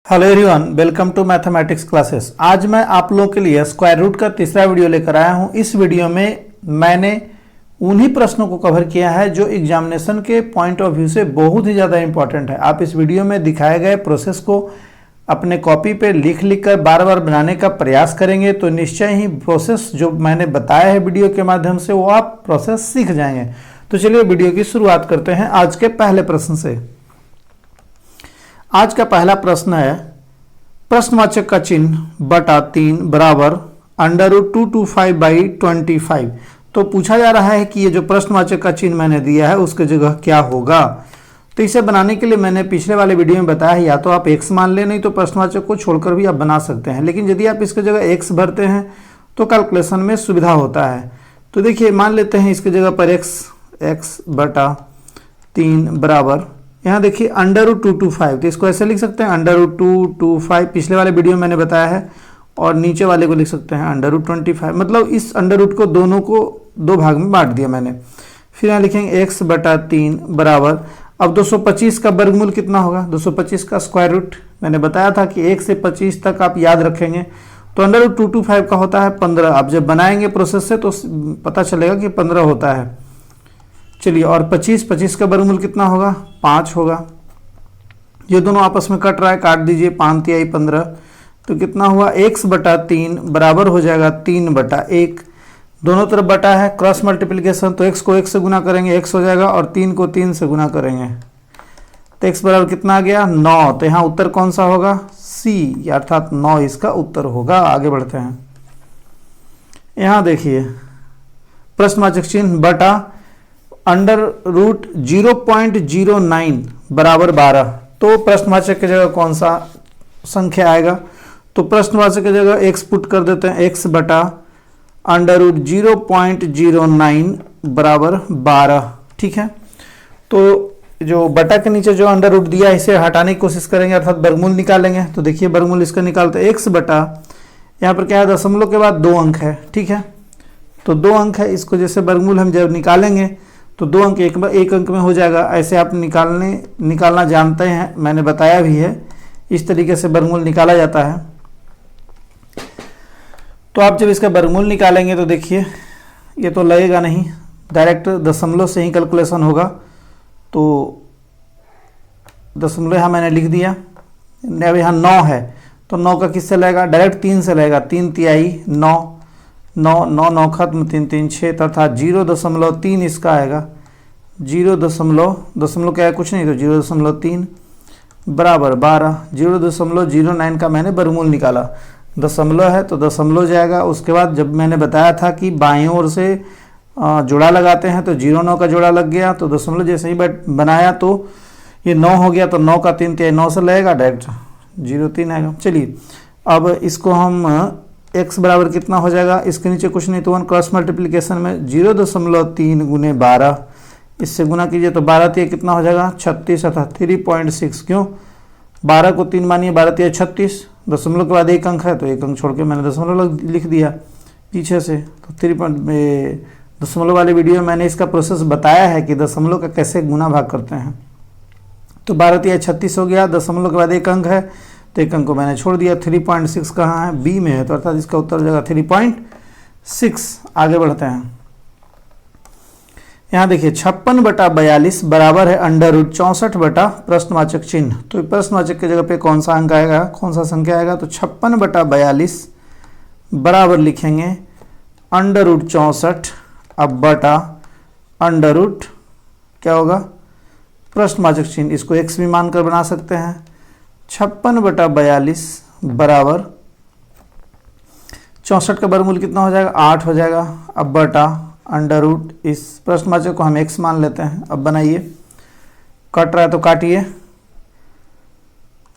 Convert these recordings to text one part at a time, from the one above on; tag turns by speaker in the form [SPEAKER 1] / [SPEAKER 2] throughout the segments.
[SPEAKER 1] Hello everyone, welcome to mathematics classes. आज मैं आप लोगों के लिए स्क्वायर रूट का तीसरा वीडियो लेकर आया हूं। इस वीडियो में मैंने उन्हीं प्रश्नों को कवर किया है जो एग्जामिनेशन के पॉइंट ऑफ व्यू से बहुत ही ज़्यादा इंपॉर्टेंट है। आप इस वीडियो में दिखाए गए प्रोसेस को अपने कॉपी पे लिख कर बार बार बनाने का प्रयास करेंगे तो निश्चय ही प्रोसेस जो मैंने बताया है वीडियो के माध्यम से वो आप प्रोसेस सीख जाएंगे। तो चलिए वीडियो की शुरुआत करते हैं आज के पहले प्रश्न से। आज का पहला प्रश्न है, प्रश्नवाचक का चिन्ह बटा 3 बराबर √225/25। तो पूछा जा रहा है कि ये जो प्रश्नवाचक का चिन्ह मैंने दिया है उसके जगह क्या होगा। तो इसे बनाने के लिए मैंने पिछले वाले वीडियो में बताया है, या तो आप x मान लें, नहीं तो प्रश्नवाचक को छोड़कर भी आप बना सकते हैं। लेकिन यदि आप इसके जगह x भरते हैं तो कैलकुलेशन में सुविधा होता है। तो देखिए, मान लेते हैं इसके जगह पर x बटा 3 बराबर, यहाँ देखिए √225। तो इसको ऐसे लिख सकते हैं √225, पिछले वाले वीडियो में मैंने बताया है, और नीचे वाले को लिख सकते हैं √25। मतलब इस अंडर को दोनों को दो भाग में बांट दिया मैंने। फिर यहाँ लिखेंगे x बटा 3 बराबर, अब 225 का वर्गमूल कितना होगा, 225 का स्क्वायर रूट। मैंने बताया था कि 1 से 25 तक आप याद रखेंगे तो √225 का होता है 15। आप जब बनाएंगे प्रोसेस से तो पता चलेगा कि 15 होता है। चलिए, और 25 का वर्गमूल कितना होगा, 5 होगा। ये दोनों आपस में कट रहा है, काट दीजिए, 5 तिहाई 15। तो कितना हुआ, x बटा 3 बराबर हो जाएगा 3 बटा 1। दोनों तरफ बटा है, क्रॉस मल्टीप्लिकेशन, तो x को 1 से गुना करेंगे x हो जाएगा, और 3 को 3 से गुना करेंगे तो x बराबर कितना आ गया, 9। तो यहाँ उत्तर कौन सा होगा, C, अर्थात 9 इसका उत्तर होगा। आगे बढ़ते हैं। यहाँ देखिए, प्रश्नवाचक चिन्ह बटा √0.09 बराबर 12। तो प्रश्नवाचक की जगह कौन सा संख्या आएगा, तो प्रश्नवाचक की जगह x पुट कर देते हैं, x बटा √0.09 बराबर 12। ठीक है, तो जो बटा के नीचे जो अंडर रूट दिया इसे हटाने की कोशिश करेंगे, अर्थात वर्गमूल निकालेंगे। तो देखिए, वर्गमूल इसका निकालते हैं, x बटा, यहाँ पर क्या है, दशमलव के बाद 2 अंक है। ठीक है, तो 2 अंक है, इसको जैसे वर्गमूल हम जब निकालेंगे तो 2 अंक एक अंक में हो जाएगा। ऐसे आप निकालना जानते हैं, मैंने बताया भी है, इस तरीके से वर्गमूल निकाला जाता है। तो आप जब इसका वर्गमूल निकालेंगे तो देखिए, ये तो लगेगा नहीं, डायरेक्ट दशमलव से ही कैलकुलेशन होगा। तो दशमलव यहाँ मैंने लिख दिया। अब यहाँ 9 है तो 9 का किससे लगेगा, डायरेक्ट 3 से लगेगा, 3 तिहाई 9, 9 खत्म, 3 3 6, तथा 0.3 इसका आएगा। 0.0 क्या है, कुछ नहीं, तो 0.3 बराबर 12। 0.09 का मैंने वर्गमूल निकाला, दशमलव है तो दशमलव जाएगा। उसके बाद जब मैंने बताया था कि बाईं ओर से जोड़ा लगाते हैं तो 0.9 का जोड़ा लग गया, तो दशमलव जैसे ही बनाया तो ये 9 हो गया, तो 9 का 3 तिहाई 9 से लगेगा, डायरेक्ट 0.3 आएगा। चलिए, अब इसको हम x बराबर कितना हो जाएगा, इसके नीचे कुछ नहीं तो 1, क्रॉस मल्टीप्लिकेशन में 0.3 गुने 12, इससे गुना कीजिए तो 12 तिहाई कितना हो जाएगा, 36, अर्थात 3.6। क्यों, 12 को 3 मानिए, 12 तिहाई 36, दशमलव के बाद 1 अंक है तो 1 अंक छोड़ के मैंने दशमलव लिख दिया पीछे से। तो दशमलव वाले वीडियो में मैंने इसका प्रोसेस बताया है कि दशमलव का कैसे गुना भाग करते हैं। तो 12 तिहाई 36 हो गया, दशमलव के बाद 1 अंक है तो 1 अंक को मैंने छोड़ दिया। 3.6 कहाँ है, बी में है, तो अर्थात इसका उत्तर हो जाएगा 3.6। आगे बढ़ते हैं। यहाँ देखिए, 56 बटा 42 बराबर है √64 बटा प्रश्नवाचक चिन्ह। तो प्रश्नवाचक की जगह पे कौन सा अंक आएगा, कौन सा संख्या आएगा, तो 56 बटा 42 बराबर लिखेंगे √64, अब बटा अंडर क्या होगा, प्रश्नवाचक चिन्ह, इसको x भी मानकर बना सकते हैं। 56 बटा 42 बराबर 64 का वर्गमूल कितना हो जाएगा, 8 हो जाएगा। अब बटा अंडर, इस प्रश्नवाचक को हम x मान लेते हैं। अब बनाइए, कट रहा है तो काटिए,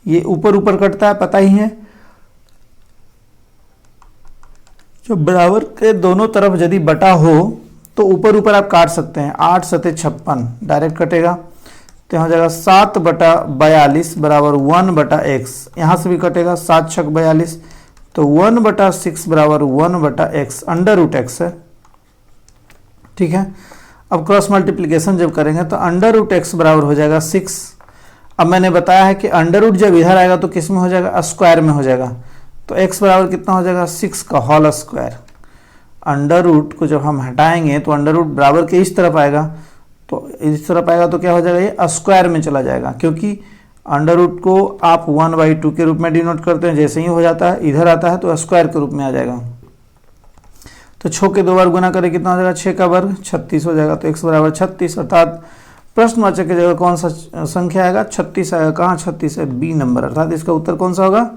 [SPEAKER 1] ये ऊपर ऊपर कटता है, पता ही है। जो बराबर के दोनों तरफ यदि बटा हो तो ऊपर ऊपर आप काट सकते हैं। 8 सते 56 डायरेक्ट कटेगा, तो यहाँ हो जाएगा 7 बटा 42 बराबर 1 बटा x। यहाँ से भी कटेगा, 7 छक 42, तो 1 बटा 6 बराबर 1 बटा x, √x है। ठीक है, अब क्रॉस मल्टीप्लिकेशन जब करेंगे तो √x बराबर हो जाएगा 6, अब मैंने बताया है कि अंडर रूट जब इधर आएगा तो किस में हो जाएगा, स्क्वायर में हो जाएगा। तो x बराबर कितना हो जाएगा, 6 का होल स्क्वायर। अंडर रूट को जब हम हटाएंगे तो अंडर रूट बराबर के इस तरफ आएगा, तो इस तरफ आएगा तो क्या हो जाएगा, ये स्क्वायर में चला जाएगा, क्योंकि अंडर रूट को आप 1/2 के रूप में डिनोट करते हैं। जैसे ही हो जाता है इधर आता है तो स्क्वायर के रूप में आ जाएगा। तो 6 के 2 बार गुना करें कितना हो जाएगा, 6 का वर्ग 36 हो जाएगा। तो x बराबर 36, अर्थात प्रश्नवाचक की जगह कौन सा संख्या आएगा, 36 आएगा। कहाँ 36 है, बी नंबर, अर्थात इसका उत्तर कौन सा होगा,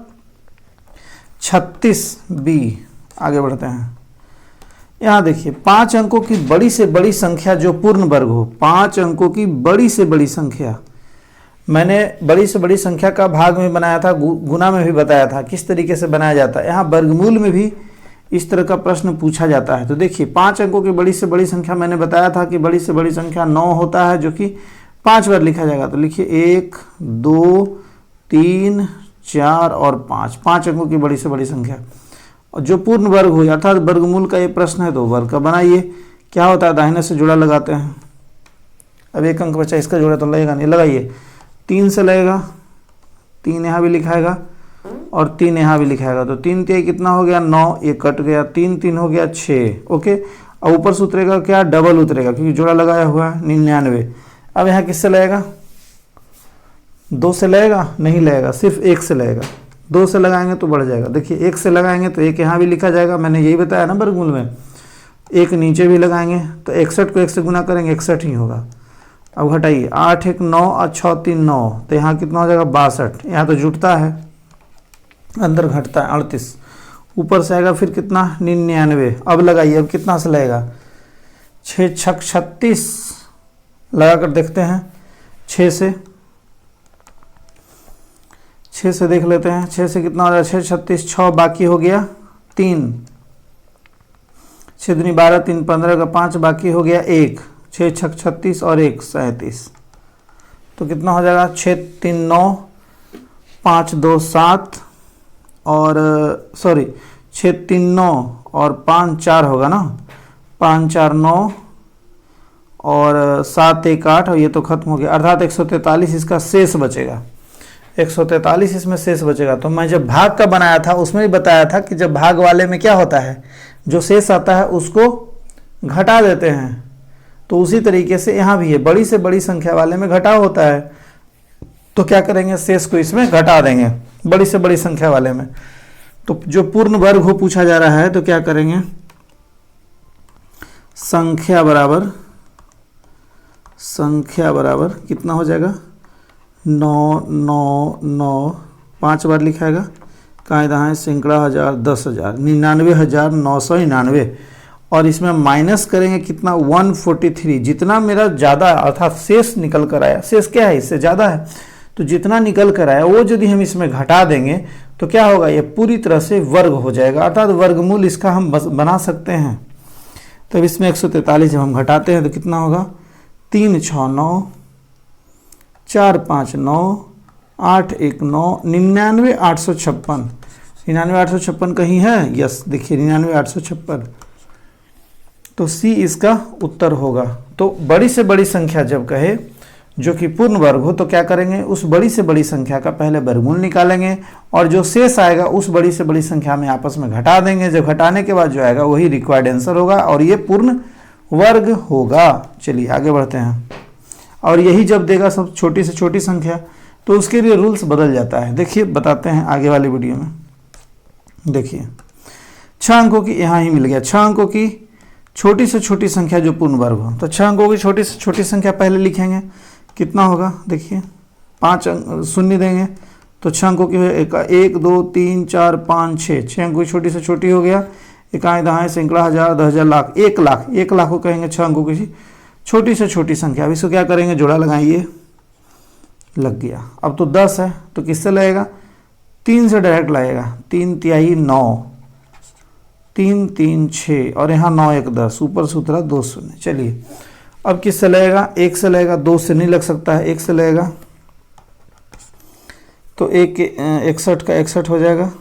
[SPEAKER 1] 36 बी। आगे बढ़ते हैं। यहाँ देखिए 5 अंकों की बड़ी से बड़ी संख्या जो पूर्ण वर्ग हो, 5 अंकों की बड़ी से बड़ी संख्या, मैंने बड़ी से बड़ी संख्या का भाग में बनाया था, गुना में भी बताया था किस तरीके से बनाया जाता है। यहाँ वर्गमूल में भी इस तरह का प्रश्न पूछा जाता है। तो देखिए 5 अंकों की बड़ी से बड़ी संख्या, मैंने बताया था कि बड़ी से बड़ी संख्या 9 होता है, जो कि 5 बार लिखा जाएगा। तो लिखिए 1 2 3 4 और 5, 5 अंकों की बड़ी से बड़ी संख्या। और जो पूर्ण वर्ग हो, अर्थात वर्गमूल का ये प्रश्न है तो वर्ग का बनाइए। क्या होता है, दाहिने से जुड़ा लगाते हैं। अब 1 अंक बचा, इसका जोड़ा तो लगेगा नहीं, लगाइए। 3 से लगेगा, 3 यहाँ भी लिखाएगा और 3 यहाँ भी लिखाएगा। तो 3 3 कितना हो गया, 9, ये कट गया, 3 3 हो गया 6। ओके, अब ऊपर से उतरेगा क्या, डबल उतरेगा, क्योंकि जोड़ा लगाया हुआ है 99। अब यहाँ किससे लगेगा, 2 से लगेगा, नहीं लगेगा, सिर्फ 1 से लगेगा। 2 से लगाएंगे तो बढ़ जाएगा। देखिए 1 से लगाएंगे तो 1 यहाँ भी लिखा जाएगा, मैंने यही बताया ना वर्गमूल में। 1 नीचे भी लगाएंगे तो 61 को 1 से गुना करेंगे 61 ही होगा। अब घटाइए, 8 1 9 और 6 3 9, तो यहाँ कितना हो जाएगा 62। यहाँ तो जुटता है, अंदर घटता है 38। ऊपर से आएगा फिर कितना 99। अब लगाइए, अब कितना से लगेगा, 6 6 36 लगा कर देखते हैं। 6 से देख लेते हैं, 6 से कितना हो रहा है, 6 36, 6 बाकी हो गया 3, 6 दूनी 12, 3 15 का 5 बाकी हो गया 1, 6 6 36 और 1 37। तो कितना हो जाएगा, 6 3 9, 5 2 7 और 6 3 9 और 5 4 होगा ना, 5 4 9 और 7 1 8, और ये तो खत्म हो गया, अर्थात 143 इसका शेष बचेगा। 143 इसमें शेष बचेगा। तो मैं जब भाग का बनाया था उसमें भी बताया था कि जब भाग वाले में क्या होता है, जो शेष आता है उसको घटा देते हैं। तो उसी तरीके से यहाँ भी है, बड़ी से बड़ी संख्या वाले में घटाव होता है, तो क्या करेंगे, शेष को इसमें घटा देंगे बड़ी से बड़ी संख्या वाले में। तो जो पूर्ण वर्ग हो पूछा जा रहा है तो क्या करेंगे, संख्या बराबर कितना हो जाएगा, 9 9 9, 5 बार लिखाएगा, कायदा है सैकड़ा हज़ार 10,000, 99,999। और इसमें माइनस करेंगे कितना, 143। जितना मेरा ज़्यादा अर्थात शेष निकल कर आया, शेष क्या है इससे ज़्यादा है, तो जितना निकल कर आया वो यदि हम इसमें घटा देंगे तो क्या होगा, ये पूरी तरह से वर्ग हो जाएगा, अर्थात वर्गमूल इसका हम बना सकते हैं। तब इसमें 143 जब हम घटाते हैं तो कितना होगा, 3 6 9, 4 5 9, 8 1 9, 99,856। 99,856 कहीं है, यस देखिए 99,856। तो सी इसका उत्तर होगा। तो बड़ी से बड़ी संख्या जब कहे जो कि पूर्ण वर्ग हो तो क्या करेंगे, उस बड़ी से बड़ी संख्या का पहले वर्गमूल निकालेंगे और जो शेष आएगा उस बड़ी से बड़ी संख्या में आपस में घटा देंगे। जब घटाने के बाद जो आएगा वही रिक्वायर्ड आंसर होगा और ये पूर्ण वर्ग होगा। चलिए आगे बढ़ते हैं। और यही जब देगा सब छोटी से छोटी संख्या तो उसके लिए रूल्स बदल जाता है। देखिए बताते हैं आगे वाली वीडियो में। देखिए 6 अंकों की यहाँ ही मिल गया, 6 अंकों की छोटी से छोटी संख्या जो पूर्ण वर्ग हो, तो 6 अंकों की छोटी से छोटी संख्या पहले लिखेंगे, कितना होगा देखिए 5 शून्य देंगे तो 6 अंकों की 1 2 3 4 5 6, 6 अंकों की छोटी से छोटी हो गया, इकाई दहाई सैकड़ा हज़ार 10,000 लाख 1 लाख, 1 लाख को कहेंगे 6 अंकों की छोटी से छोटी संख्या। अब इसको क्या करेंगे, जोड़ा लगाइए, लग गया। अब तो 10 है तो किससे लगेगा, 3 से डायरेक्ट लगेगा, 3 तिहाई 9, 3 3 6 और यहाँ 9 1 10, ऊपर से उतरा 2 शून्य। चलिए अब किससे लगेगा, 1 से लगेगा, 2 से नहीं लग सकता है, 1 से लगेगा तो 1 61 का 61 हो जाएगा।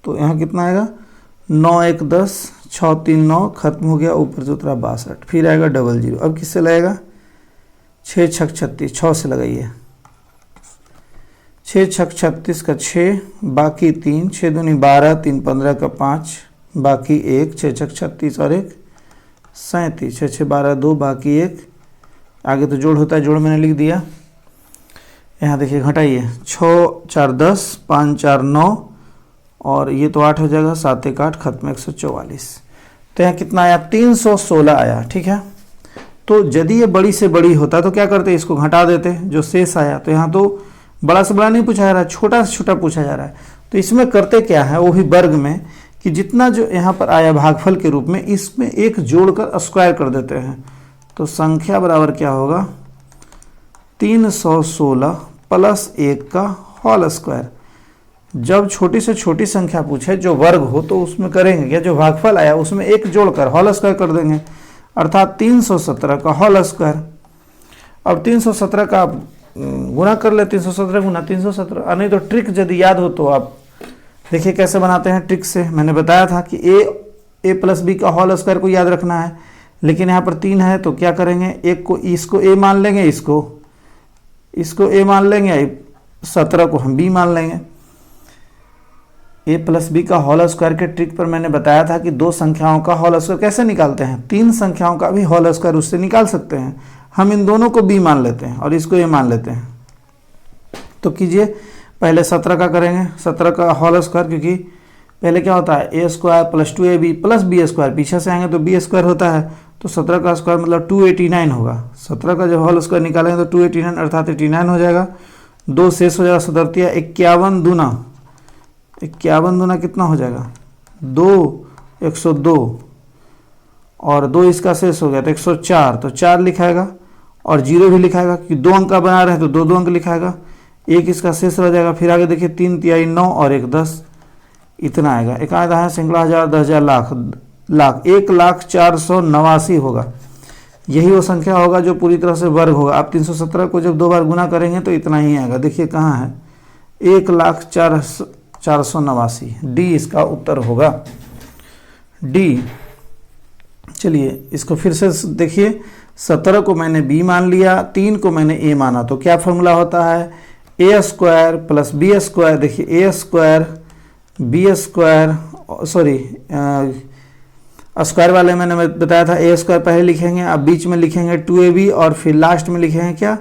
[SPEAKER 1] तो यहाँ कितना आएगा, 9 1 10, 6 3 9, खत्म हो गया, ऊपर से उतरा 62, फिर आएगा 00। अब किससे लगेगा, 6 6 36, 6 से लगाइए, 6 छक 36 का 6, बाकी 3, 6 दूनी 12, 3 15 का 5, बाकी 1, 6 छक 36 और 1 37, 6 6 12 2, बाकी 1, आगे तो जोड़ होता है, जोड़ मैंने लिख दिया। यहाँ देखिए घटाइए, 6 4 10, 5 4 9 और ये तो 8 हो जाएगा, 7 1 8, खत्म 144। तो यहाँ कितना आया, 316 आया। ठीक है, तो यदि ये बड़ी से बड़ी होता तो क्या करते, इसको घटा देते, जो शेष आया। तो यहाँ तो बड़ा से बड़ा नहीं पूछा जा रहा है, छोटा से छोटा पूछा जा रहा है। तो इसमें करते क्या है, वो भी वर्ग में, कि जितना जो यहाँ पर आया भागफल के रूप में, इसमें एक जोड़कर स्क्वायर कर देते हैं। तो संख्या बराबर क्या होगा, 316 प्लस 1 का होल स्क्वायर। जब छोटी से छोटी संख्या पूछे जो वर्ग हो तो उसमें करेंगे क्या, जो भागफल आया उसमें एक जोड़कर होल स्क्वायर कर देंगे, अर्थात 317 का होल स्क्वायर। अब 317 का आप गुना कर ले, 317 गुना 317। नहीं तो ट्रिक यदि याद हो तो आप देखिए कैसे बनाते हैं। ट्रिक से मैंने बताया था कि ए प्लस बी का होल स्क्वायर को याद रखना है, लेकिन यहाँ पर 3 है तो क्या करेंगे, एक को इसको ए मान लेंगे, इसको ए मान लेंगे, 17 को हम बी मान लेंगे। ए प्लस बी का होल स्क्वायर के ट्रिक पर मैंने बताया था कि दो संख्याओं का होल स्क्वायर कैसे निकालते हैं, 3 संख्याओं का भी होल स्क्वायर उससे निकाल सकते हैं। हम इन दोनों को बी मान लेते हैं और इसको ए मान लेते हैं। तो कीजिए, पहले 17 का करेंगे, 17 का होल स्क्वायर, क्योंकि पहले क्या होता है, a square plus 2ab plus b square, पीछे से आएंगे तो बी स्क्वायर होता है। तो 17 का स्क्वायर मतलब 289 होगा। 17 का जब होल स्क्वायर निकालेंगे तो 289 अर्थात 89 हो जाएगा। 2 शेष हो जाएगा, 17 51 दूना, 51 दूना कितना हो जाएगा, 2 102 और 2 इसका शेष हो गया तो 104, तो 4 लिखाएगा और 0 भी लिखाएगा, क्योंकि 2 अंक का बना रहे हैं तो 2 अंक लिखाएगा। 1 इसका शेष रह जाएगा। फिर आगे देखिए, 3 तिहाई 9 और 1 10, इतना आएगा। एक आधा है, सैकड़ा, हजार, 10,000, लाख 1,04,89 होगा। यही वो संख्या होगा जो पूरी तरह से वर्ग होगा। आप 317 को जब 2 बार गुना करेंगे तो इतना ही आएगा। देखिए कहाँ है, 1,04,89। डी इसका उत्तर होगा, डी। चलिए इसको फिर से देखिए, 17 को मैंने बी मान लिया, 3 को मैंने ए माना, तो क्या फॉर्मूला होता है, a square plus b square. देखिए a square b square, sorry square वाले मैंने बताया था, ए स्क्वायर पहले लिखेंगे, अब बीच में लिखेंगे 2ab और फिर लास्ट में लिखेंगे क्या,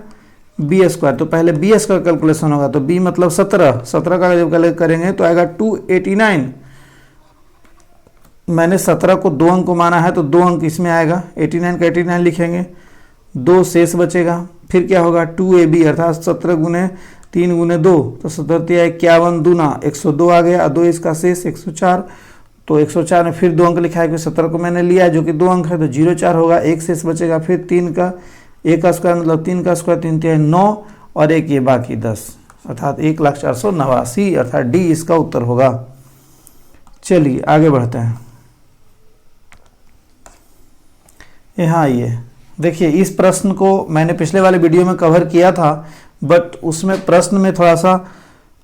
[SPEAKER 1] बी स्क्वायर। तो पहले बी स्क्वायर कैलकुलेशन होगा, तो बी मतलब 17 का जब कैलकुलेट करेंगे तो आएगा 289। मैंने 17 को 2 अंक को माना है तो 2 अंक इसमें आएगा, 89 का 89 लिखेंगे, 2 शेष बचेगा। फिर क्या होगा, 2ab अर्थात 17 गुने 3 गुने 2, तो 17 51 दूना 102 आ गया, 2 इसका शेष 104। तो 104 में फिर 2 अंक लिखा है, क्योंकि 17 को मैंने लिया जो कि 2 अंक है, तो 04 होगा, 1 शेष बचेगा। फिर 3 का 1 का स्क्वायर मतलब 3 का स्क्वायर, 3 तिहाई 9 और 1 ये बाकी 10, अर्थात 1,04,89, अर्थात डी इसका उत्तर होगा। चलिए आगे बढ़ते हैं। यहाँ आइए, देखिए इस प्रश्न को मैंने पिछले वाले वीडियो में कवर किया था, बट उसमें प्रश्न में थोड़ा सा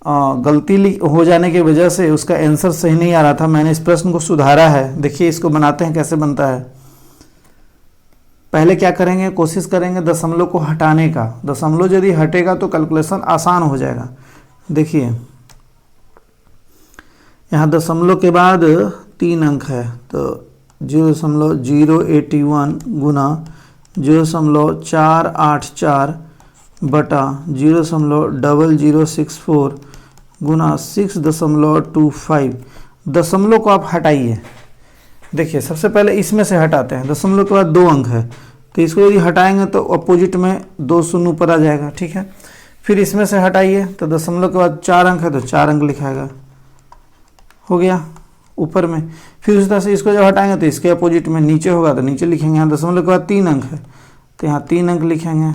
[SPEAKER 1] गलती हो जाने की वजह से उसका आंसर सही नहीं आ रहा था। मैंने इस प्रश्न को सुधारा है। देखिए इसको बनाते हैं, कैसे बनता है। पहले क्या करेंगे, कोशिश करेंगे दशमलव को हटाने का। दशमलव यदि हटेगा तो कैलकुलेशन आसान हो जाएगा। देखिए यहाँ दशमलव के बाद 3 अंक है, तो 0.081 गुना 0.484 बटा 0.0064 गुना 6.25। दशमलव को आप हटाइए। देखिए सबसे पहले इसमें से हटाते हैं, दशमलव के बाद 2 अंक है तो इसको यदि हटाएंगे तो अपोजिट में 2 शून्य ऊपर आ जाएगा, ठीक है। फिर इसमें से हटाइए तो दशमलव के बाद 4 अंक है तो 4 अंक लिखाएगा, हो गया ऊपर में। फिर उस तरह से इसको जब हटाएंगे तो इसके अपोजिट में नीचे होगा तो नीचे लिखेंगे। यहाँ दशमलव के बाद 3 अंक है तो यहाँ 3 अंक लिखेंगे।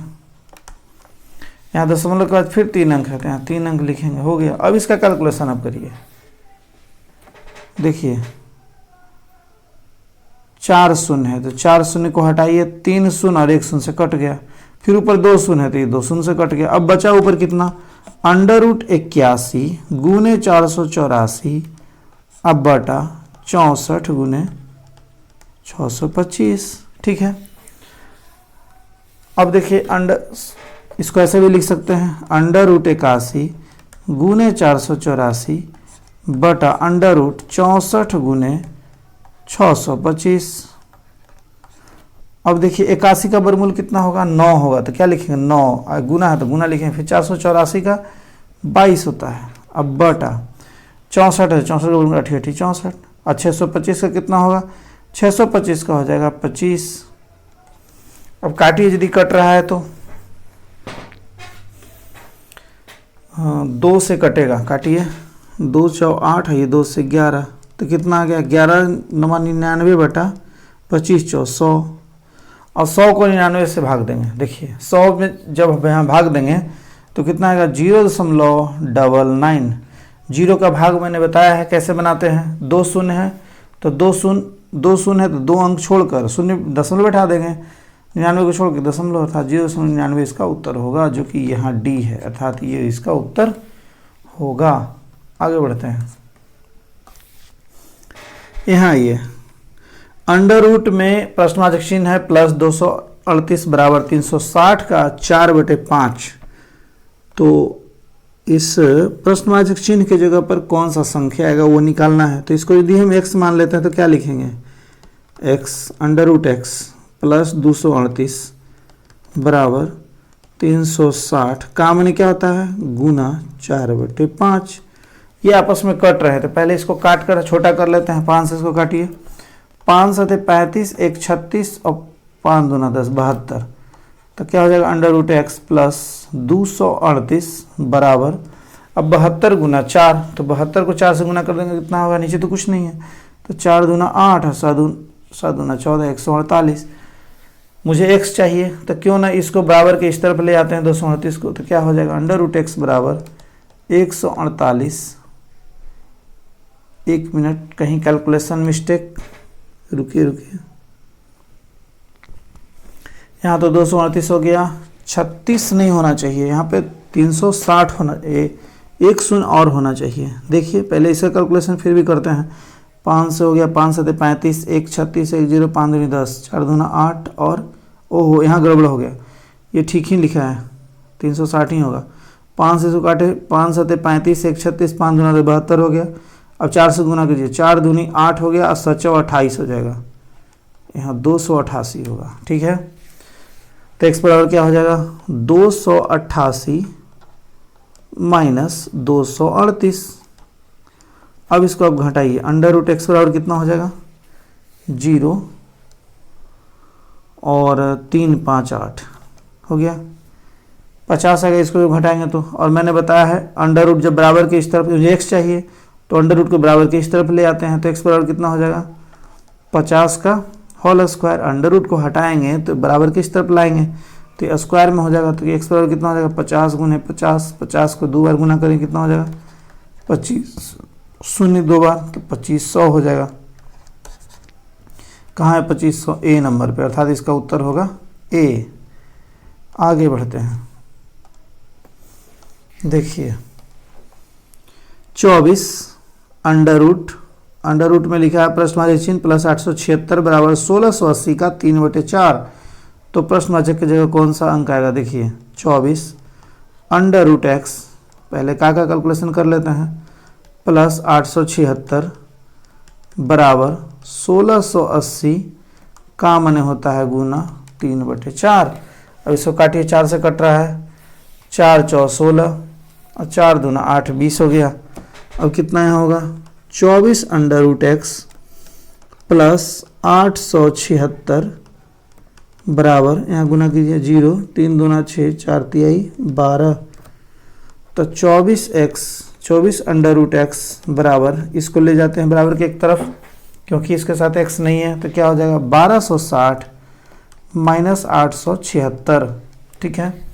[SPEAKER 1] यहाँ दशमलव के बाद फिर 3 अंक है तो यहाँ 3 अंक लिखेंगे, हो गया। अब इसका कैलकुलेशन आप करिए। देखिए 4 शून्य है तो 4 शून्य को हटाइए, 3 शून्य और 1 शून्य से कट गया। फिर ऊपर 2 शून्य है तो ये 2 शून्य से कट गया। अब बचा ऊपर कितना, √81 गुने 484 अब बटा 64 गुने 625, ठीक है। अब देखिए इसको ऐसे भी लिख सकते हैं, √81 गुने 484 बटा अंडर रूट 64 गुने 625। अब देखिए 81 का वर्गमूल कितना होगा, 9 होगा, तो क्या लिखेंगे 9, गुना है तो गुना लिखेंगे, फिर 484 का 22 होता है। अब बटा 64 है, 64 का वर्गमूल 88 64, और 625 का कितना होगा, 625 का हो जाएगा 25। अब काटिए, यदि कट रहा है तो हाँ 2 से कटेगा, काटिए, 2 चौ 8 है, ये 2 से 11, तो कितना आ गया 11 9 99 बटा 25 चौ 100। और 100 को 99 से भाग देंगे, देखिए 100 में जब यहाँ भाग देंगे तो कितना आएगा 0.99। जीरो का भाग मैंने बताया है कैसे बनाते हैं, 2 शून्य है तो 2 शून्य है तो 2 अंक छोड़कर शून्य दशमलव बैठा देंगे, 99 को छोड़ के दशमलव, अर्थात 0.99 इसका उत्तर होगा, जो कि यहाँ डी है, अर्थात ये इसका उत्तर होगा। आगे बढ़ते हैं, यहाँ ये अंडर रूट में प्रश्नवाचक चिन्ह है प्लस 238 बराबर 360 का 4/5। तो इस प्रश्नवाचक चिन्ह की जगह पर कौन सा संख्या आएगा वो निकालना है। तो इसको यदि हम x मान लेते हैं तो क्या लिखेंगे, x under root x plus 238 बराबर 360 का मैंने क्या होता है गुना 4/5। ये आपस में कट रहे थे, पहले इसको काट कर छोटा कर लेते हैं, 5 से इसको काटिए, 5 7 35 1 36 और 5 दूना 10 72, तो क्या हो जाएगा अंडर रूट एक्स प्लस 238 बराबर, अब 72 गुना 4, तो 72 को 4 से गुना कर देंगे कितना होगा, नीचे तो कुछ नहीं है, तो 4 दूना 8 और 7 दूना 14 148। मुझे x चाहिए, तो क्यों ना इसको बराबर के इस तरफ ले आते हैं 238 को, तो क्या हो जाएगा अंडर रूट एक्स बराबर 148। 1 मिनट, कहीं कैलकुलेशन मिस्टेक, रुकिए यहाँ तो 238 हो गया, 36 नहीं होना चाहिए, यहाँ पे 360 होना, एक शून्य और होना चाहिए। देखिए पहले इसका कैलकुलेशन फिर भी करते हैं, 5 से हो गया, 5 7 35 1 36 1 0 5 दूनी 10 4 दूना 8 और ओहो यहाँ गड़बड़ हो गया, ये ठीक ही लिखा है 360 ही होगा। 5 से इसको काटे, 5 7 35 1 36 5 दूना 72 हो गया। अब 4 से गुना कीजिए, 4 दूनी 8 हो गया और 7 28 हो जाएगा, यहाँ 288 होगा। ठीक है, तो x बराबर क्या हो जाएगा 288 माइनस 238। अब इसको आप घटाइए, अंडर रूट एक्स बराबर कितना हो जाएगा 0 और 3 5 8 हो गया, 50 आएगा, इसको घटाएंगे तो। और मैंने बताया है अंडर रूट जब बराबर के इस तरफ, मुझे x चाहिए तो अंडर रूट को बराबर के इस तरफ ले आते हैं, तो x बराबर कितना हो जाएगा 50 का होल स्क्वायर, अंडर रूट को हटाएंगे तो बराबर के इस तरफ लाएंगे तो स्क्वायर में हो जाएगा, तो x बराबर कितना हो जाएगा 50 गुने 50, 50 को 2 बार गुना करेंगे कितना हो जाएगा 25, शून्य 2 बार तो 2500 हो जाएगा। कहाँ है 2500, ए नंबर पे, अर्थात इसका उत्तर होगा ए। आगे बढ़ते हैं, देखिए 24 अंडर रूट में लिखा है प्रश्नवाचक चिन्ह प्लस 876 बराबर 1680 का 3/4। तो प्रश्नवाचक की जगह कौन सा अंक आएगा, देखिए 24 अंडर रूट एक्स, पहले का कैलकुलेशन कर लेते हैं, प्लस 876 बराबर 1680 का माने होता है गुना 3/4। अब इसको काटिए, 4 से कट रहा है, 4 चौ 16 और 4 दूना 8 20 हो गया। अब कितना यहाँ होगा 24 अंडर रूट एक्स प्लस 876 बराबर, यहाँ गुना कीजिए 0 3 दूना 6 4 तिहाई 12, तो 24 अंडर रूट एक्स बराबर, इसको ले जाते हैं बराबर के एक तरफ क्योंकि इसके साथ x नहीं है, तो क्या हो जाएगा 1260 माइनस 876। ठीक है,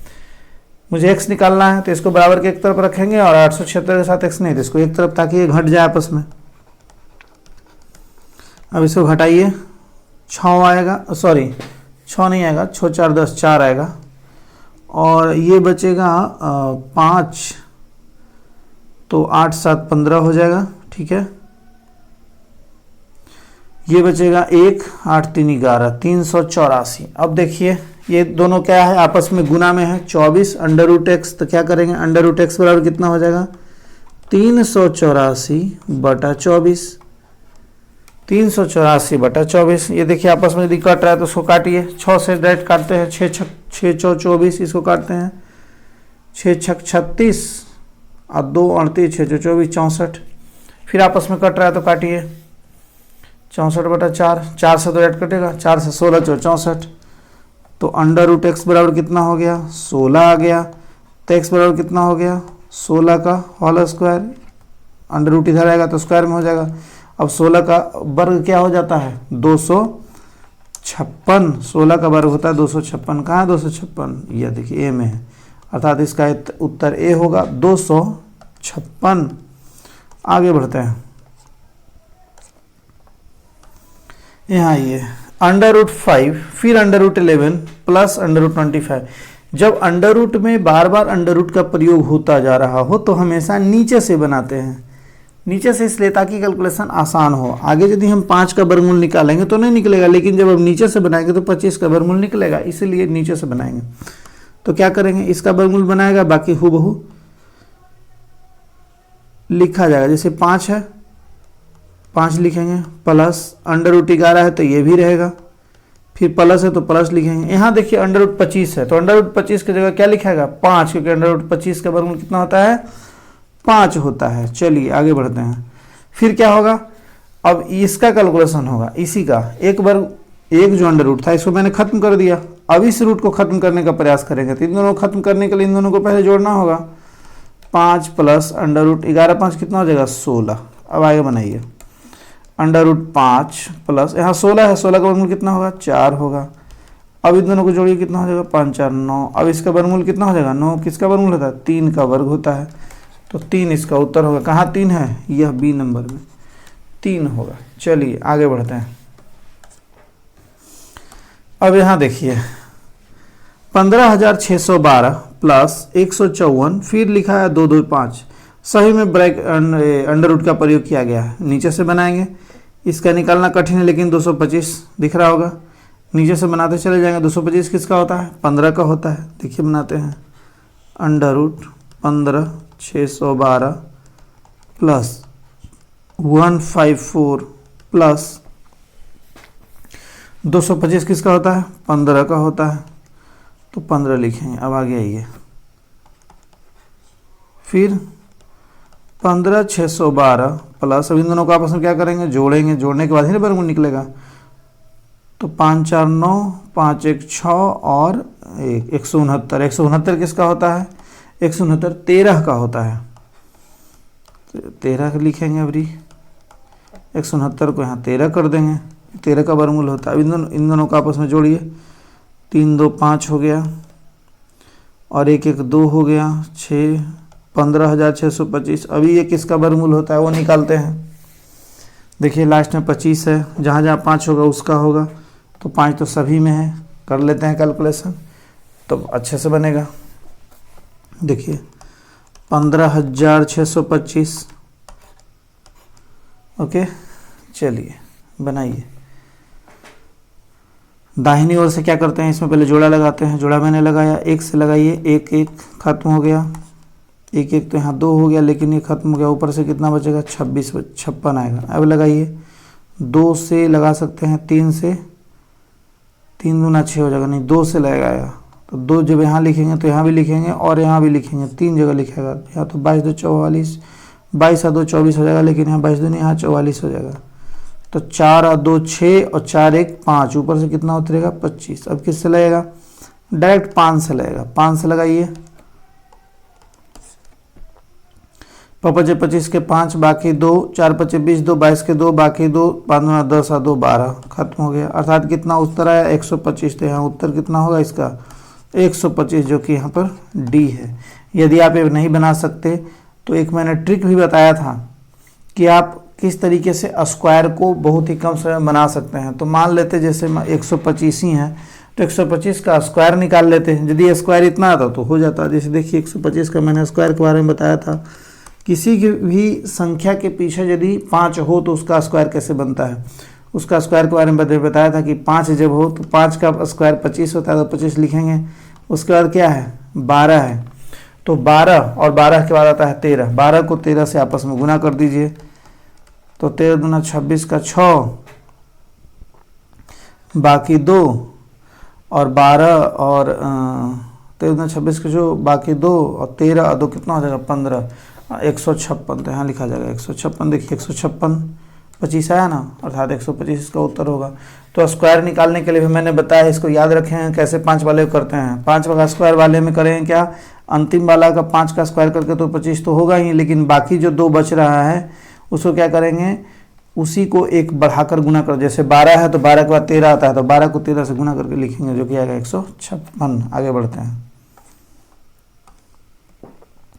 [SPEAKER 1] मुझे x निकालना है तो इसको बराबर के एक तरफ रखेंगे और 876 के साथ x नहीं, तो इसको एक तरफ ताकि ये घट जाए आपस में। अब इसको घटाइए, 6 आएगा, सॉरी 6 नहीं आएगा, 6 4 10 4 आएगा, और ये बचेगा 5, तो 8 7 15 हो जाएगा। ठीक है, ये बचेगा 1 8 3 11 384। अब देखिए ये दोनों क्या है, आपस में गुना में है। 24 अंडर रूट एक्स, तो क्या करेंगे, अंडर रूट एक्स बराबर कितना हो जाएगा, 384/24। 384/24। ये देखिए आपस में यदि कट रहा है तो उसको काटिए, 6 से डायरेक्ट काटते हैं, 6 6 24, इसको काटते हैं, 6 6 36 और 2 38, 6 24 64। फिर आपस में कट रहा है तो काटिए, 64/4, 4 से तो ऐड कटेगा, 4 से 16 64। तो अंडर रूट एक्स बराबर कितना हो गया, 16 आ गया। तो एक्स बराबर कितना हो गया, 16 का होल स्क्वायर। अंडर रूट इधर आएगा तो स्क्वायर में हो जाएगा। अब 16 का वर्ग क्या हो जाता है, 256। 16 का वर्ग होता है 256। कहाँ है 256, यह देखिए ए में है, अर्थात इसका उत्तर ए होगा 256। आगे बढ़ते हैं, यहाँ ये अंडर रूट 5, फिर under root 11 plus under root 25। जब अंडर रूट में बार बार अंडर रूट का प्रयोग होता जा रहा हो तो हमेशा नीचे से बनाते हैं, नीचे से, इसलिए ताकि कैलकुलेशन आसान हो। आगे यदि हम 5 का वर्गमूल निकालेंगे तो नहीं निकलेगा, लेकिन जब हम नीचे से बनाएंगे तो 25 का वर्गमूल निकलेगा, इसीलिए नीचे से बनाएंगे। तो क्या करेंगे, इसका वर्गमूल बनाएगा, बाकी हूबहू लिखा जाएगा। जैसे 5 है, 5 लिखेंगे, प्लस अंडर रूट 11 है तो ये भी रहेगा, फिर प्लस है तो प्लस लिखेंगे। यहाँ देखिए अंडर रूट 25 है तो अंडर रूट 25 की जगह क्या लिखेगा, 5, क्योंकि अंडर रूट 25 का वर्गमूल कितना होता है, 5 होता है। चलिए आगे बढ़ते हैं। फिर क्या होगा, अब इसका कैलकुलेशन होगा, इसी का एक जो अंडर रूट था इसको मैंने खत्म कर दिया। अब इस रूट को खत्म करने का प्रयास करेंगे, तो इन दोनों को खत्म करने के लिए इन दोनों को पहले जोड़ना होगा। 5 प्लस अंडर रूट 11, 5 कितना हो जाएगा, 16। अब आगे बनाइए, अंडर रूट 5 प्लस, यहाँ 16 है, 16 का वर्गमूल कितना होगा, 4 होगा। अब इन दोनों को जोड़िए, कितना हो जाएगा, 5 4 9। अब इसका वर्गमूल कितना हो जाएगा, 9। किसका वर्गमूल होता है, 3 का वर्ग होता है, तो 3 इसका उत्तर होगा। कहाँ 3 है, यह बी नंबर में 3 होगा। चलिए आगे बढ़ते हैं। अब यहाँ देखिए 15,612 प्लस 154, फिर लिखा है 225। सही में अंडर रूट का प्रयोग किया गया है। नीचे से बनाएंगे, इसका निकालना कठिन है, लेकिन 225 दिख रहा होगा, नीचे से बनाते चले जाएंगे। 225 किसका होता है, 15 का होता है। देखिए बनाते हैं, अंडर रूट 15,612 प्लस 154 प्लस 225 किसका होता है, 15 का होता है, तो 15 लिखेंगे। अब आगे आइए, फिर 15,612 प्लस, अब इन दोनों को आपस में क्या करेंगे, जोड़ेंगे, जोड़ने के बाद ही वर्गमूल निकलेगा। तो 5 4 9, 5 1 6 और 169। 169 किसका होता है, 169 13 का होता है, 13 लिखेंगे। अभी 169 को यहाँ 13 कर देंगे, 13 का वर्गमूल होता है। अब इन दोनों को आपस में जोड़िए, 3 2 5 हो गया और 1 1 2 हो गया, 6 15,625। अभी ये किसका वर्गमूल होता है वो निकालते हैं। देखिए लास्ट में 25 है, जहाँ जहाँ 5 होगा उसका होगा, तो 5 तो सभी में है। कर लेते हैं कैलकुलेशन तो अच्छे से बनेगा। देखिए 15,625। ओके चलिए बनाइए। दाहिनी ओर से क्या करते हैं, इसमें पहले जोड़ा लगाते हैं। जोड़ा मैंने लगाया, 1 से लगाइए, 1 1 खत्म हो गया, 1 1 तो यहाँ 2 हो गया, लेकिन ये खत्म हो गया। ऊपर से कितना बचेगा, 56 आएगा। अब लगाइए, 2 से लगा सकते हैं, 3 से, 3 दूना 6 हो जाएगा, नहीं 2 से लगाया तो 2 जब यहाँ लिखेंगे तो यहाँ भी लिखेंगे और यहाँ भी लिखेंगे, 3 जगह लिखेगा। यहाँ तो 22 2 44, 22 और 2 24 हो जाएगा, लेकिन यहाँ 22 2 नहीं, यहाँ 44 हो जाएगा। तो 4 और 2 6 और 4 1 5, ऊपर से कितना उतरेगा, 25। अब किससे लगेगा, डायरेक्ट 5 से लगेगा। 5 से लगाइए, 5 25 के 5, बाकी 2, 4 5 20, 2 22 के 2, बाकी 2, 5 9 10 और 2 12, खत्म हो गया। अर्थात कितना उत्तर आया, 125। तो यहाँ उत्तर कितना होगा इसका, 125, जो कि यहाँ पर डी है। यदि आप ये नहीं बना सकते तो एक मैंने ट्रिक भी बताया था कि आप किस तरीके से स्क्वायर को बहुत ही कम समय में बना सकते हैं। तो मान लेते जैसे 125 ही है तो 125 का स्क्वायर निकाल लेते हैं। यदि स्क्वायर इतना आता तो हो जाता। जैसे देखिए 125 का मैंने स्क्वायर के बारे में बताया था। किसी की भी संख्या के पीछे यदि 5 हो तो उसका स्क्वायर कैसे बनता है, उसका स्क्वायर के बारे में बताया था कि 5 जब हो तो 5 का स्क्वायर 25 होता है, तो 25 लिखेंगे। उसके बाद क्या है, 12 है, तो 12 और 12 के बाद आता है 13। 12 को 13 से आपस में गुना कर दीजिए, तो 13 दूना 26 का 6, बाकी 2, और 12 और 13 दूना 26 का जो बाकी 2 और 13 और 2 कितना हो जाएगा 15, 156। तो यहाँ लिखा जाएगा 156। देखिए 156 25 आया ना, अर्थात 125 इसका उत्तर होगा। तो स्क्वायर निकालने के लिए भी मैंने बताया, इसको याद रखें कैसे 5 वाले करते हैं। 5 का स्क्वायर वाले में करेंगे क्या, अंतिम वाला का 5 का स्क्वायर करके तो 25 तो होगा ही, लेकिन बाकी जो 2 बच रहा है उसको क्या करेंगे, उसी को एक बढ़ाकर गुना कर। जैसे 12 है तो 12 के बाद 13 आता है, तो 12 को 13 से गुना करके लिखेंगे, जो कि आएगा 156। आगे बढ़ते हैं।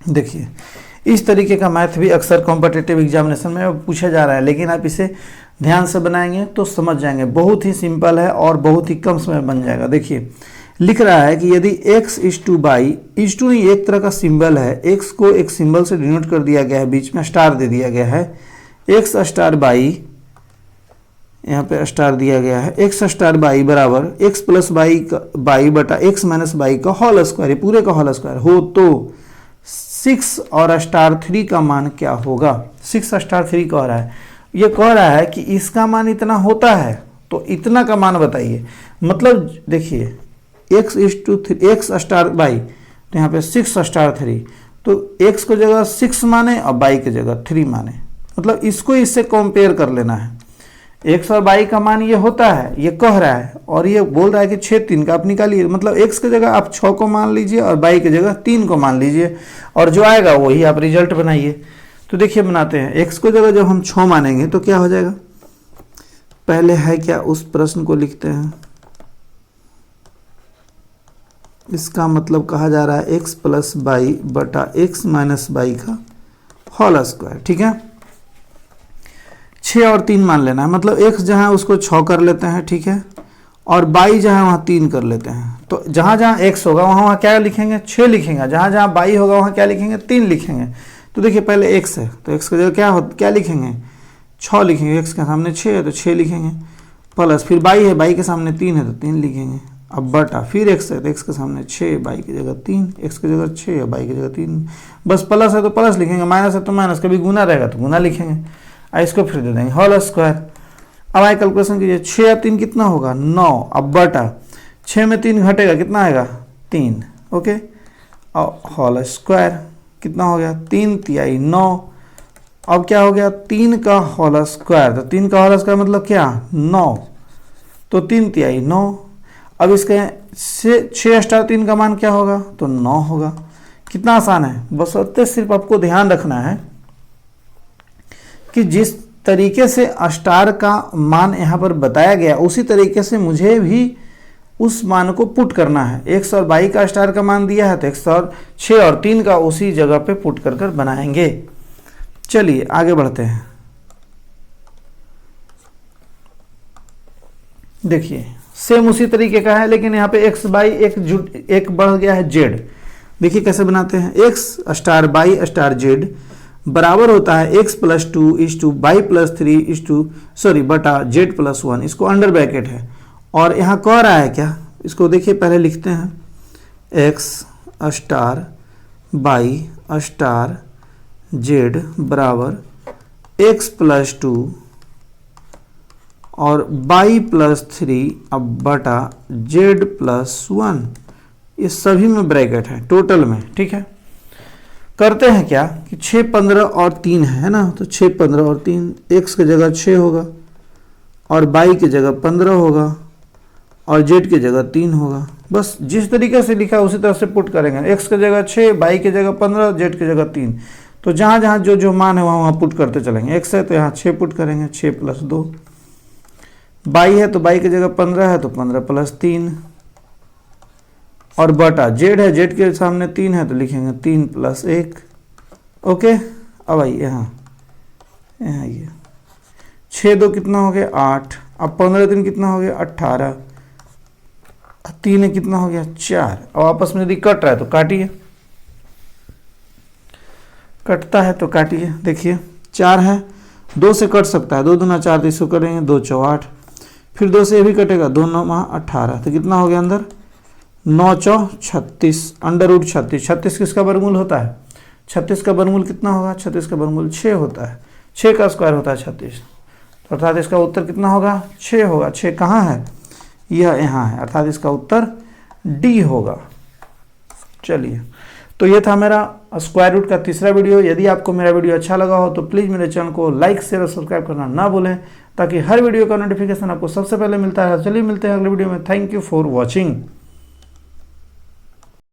[SPEAKER 1] देखिए इस तरीके का मैथ भी अक्सर कॉम्पिटिटिव एग्जामिनेशन में पूछा जा रहा है, लेकिन आप इसे ध्यान से बनाएंगे तो समझ जाएंगे। बहुत ही सिंपल है और बहुत ही कम समय में बन जाएगा। देखिए लिख रहा है कि यदि x is to by, is to नहीं एक तरह का सिंबल है, x को एक सिंबल से डिनोट कर दिया गया है, बीच में स्टार दे दिया गया है, x स्टार बाई, यहाँ पे स्टार दिया गया है, x स्टार बाई बराबर x प्लस बाई बटा x माइनस बाई का होल स्क्वायर, पूरे का होल स्क्वायर हो तो 6 और स्टार 3 का मान क्या होगा। 6 स्टार 3 कह रहा है, ये कह रहा है कि इसका मान इतना होता है, तो इतना का मान बताइए। मतलब देखिए x is to x star by, तो यहाँ पे 6 स्टार 3, तो x को जगह 6 माने और बाई की जगह 3 माने, मतलब इसको इससे कंपेयर कर लेना है। x और बाई का मान ये होता है, ये कह रहा है, और ये बोल रहा है कि 6 3 का आप निकालिए। मतलब x की जगह आप 6 को मान लीजिए और बाई की जगह 3 को मान लीजिए, और जो आएगा वही आप रिजल्ट बनाइए। तो देखिए बनाते हैं। x को जगह जब हम 6 मानेंगे तो क्या हो जाएगा, पहले है क्या उस प्रश्न को लिखते हैं। इसका मतलब कहा जा रहा है x प्लस बाई बटा x माइनस बाई का होल स्क्वायर। ठीक है, 6 और 3 मान लेना है, मतलब x जहाँ उसको 6 कर लेते हैं, ठीक है, और बाई जहाँ वहाँ 3 कर लेते हैं। तो जहाँ जहाँ x होगा वहाँ वहाँ क्या लिखेंगे, 6 लिखेंगे, जहाँ जहाँ बाई होगा वहाँ क्या लिखेंगे, 3 लिखेंगे। तो देखिए पहले x है तो x की जगह क्या लिखेंगे, 6 लिखेंगे, x के सामने 6 है तो 6 लिखेंगे, प्लस फिर बाई है, बाई के सामने 3 है तो 3 लिखेंगे, अब बटा फिर x है तो x के सामने 6, बाई की जगह 3, x की जगह 6 है, बाई की जगह 3, बस प्लस है तो प्लस लिखेंगे, माइनस है तो माइनस, कभी गुना रहेगा तो गुना लिखेंगे, इसको फिर दे देंगे होल स्क्वायर। अब आए कैलकुलेशन कीजिए, 6 या 3 कितना होगा 9, अब बटा 6 में 3 घटेगा कितना आएगा 3, ओके, और होल स्क्वायर कितना हो गया 3 तिहाई 9। अब क्या हो गया 3 का होल स्क्वायर, तो 3 का होल स्क्वायर मतलब क्या 9, तो 3 तिहाई 9। अब इसके 6 स्टार 3 का मान क्या होगा, तो 9 होगा। कितना आसान है, बस सिर्फ आपको ध्यान रखना है कि जिस तरीके से स्टार का मान यहाँ पर बताया गया उसी तरीके से मुझे भी उस मान को पुट करना है। x और बाई का स्टार का मान दिया है तो x और 6 और 3 का उसी जगह पे पुट कर कर बनाएंगे। चलिए आगे बढ़ते हैं। देखिए सेम उसी तरीके का है, लेकिन यहाँ पे x बाई एक बढ़ गया है z। देखिए कैसे बनाते हैं, x star by star z बराबर होता है x plus 2 is to by plus 3 is to बटा z प्लस 1, इसको अंडर ब्रैकेट है। और यहाँ कह रहा है क्या, इसको देखिए पहले लिखते हैं, x star by star z बराबर x प्लस 2 और बाई प्लस 3 अब बटा z प्लस 1, ये सभी में ब्रैकेट है टोटल में। ठीक है, करते हैं क्या कि 6 15 और 3 है ना, तो 6 15 और 3, x की जगह 6 होगा और बाई की जगह 15 होगा और z की जगह 3 होगा। बस जिस तरीके से लिखा है उसी तरह से पुट करेंगे, x की जगह 6, बाई की जगह 15, z की जगह 3। तो जहाँ जहाँ जो जो मान है वहाँ वहाँ पुट करते चलेंगे। x है तो यहाँ 6 पुट करेंगे, 6 प्लस 2, बाई है तो बाई की जगह 15 है तो 15 प्लस 3, और बटा जेड है, जेड के सामने 3 है तो लिखेंगे 3 प्लस 1। ओके, अब आइए यहाँ ये 6 2 कितना हो गया 8, अब 15 3 कितना हो गया 18, 3 कितना हो गया 4। अब आपस में यदि कट रहा है तो काटिए, कटता है तो काटिए। देखिए 4 है 2 से कट सकता है, 2 दूना 4, तो इसको करेंगे 2 चौ 8, फिर 2 से ये भी कटेगा, 2 9 18, तो कितना हो गया अंदर 9 चौ 36, अंडर रूट 36। 36 किसका वर्गमूल होता है? 36 का वर्गमूल कितना होगा? 36 का वर्गमूल 6 होता है, 6 का स्क्वायर होता है 36, तो अर्थात इसका उत्तर कितना होगा? 6 होगा। 6 कहाँ है? यह यहाँ है, अर्थात इसका उत्तर डी होगा। चलिए, तो ये था मेरा स्क्वायर रूट का तीसरा वीडियो। यदि आपको मेरा वीडियो अच्छा लगा हो तो प्लीज़ मेरे चैनल को लाइक शेयर और सब्सक्राइब करना ना भूलें, ताकि हर वीडियो का नोटिफिकेशन आपको सबसे पहले मिलता है। चलिए मिलते हैं अगले वीडियो में। Thank you for watching.